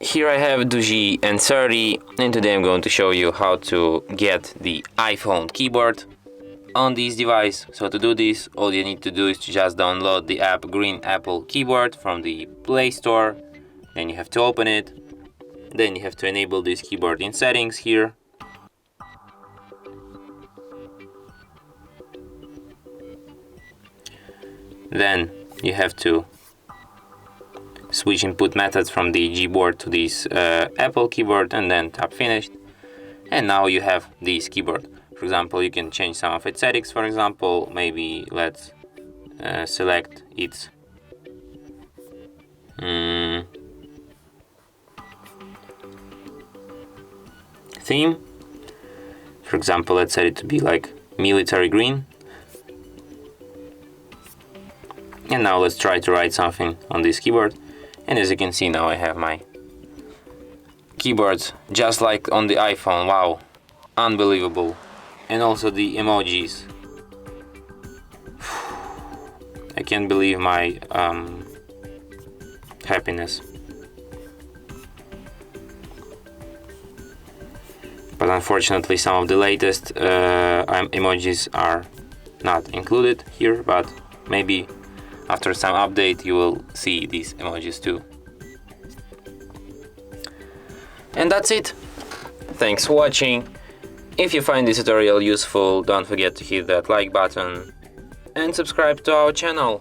Here I have DOOGEE N30, and today I'm going to show you how to get the iPhone keyboard on this device. So to do this, all you need to do is to just download the app Green Apple Keyboard from the Play Store. Then you have to open it. Then you have to enable this keyboard in settings here. Then you have to switch input methods from the Gboard to this Apple keyboard and then tap finished. And now you have this keyboard. For example, you can change some of its settings. For example, maybe let's select its theme. For example, let's set it to be like military green. And now let's try to write something on this keyboard. And as you can see, now I have my keyboards just like on the iPhone. Wow, unbelievable. And also the emojis. I can't believe my happiness. But unfortunately some of the latest emojis are not included here, but maybe after some update you will see these emojis too. And that's it. Thanks for watching. If you find this tutorial useful, don't forget to hit that like button and subscribe to our channel.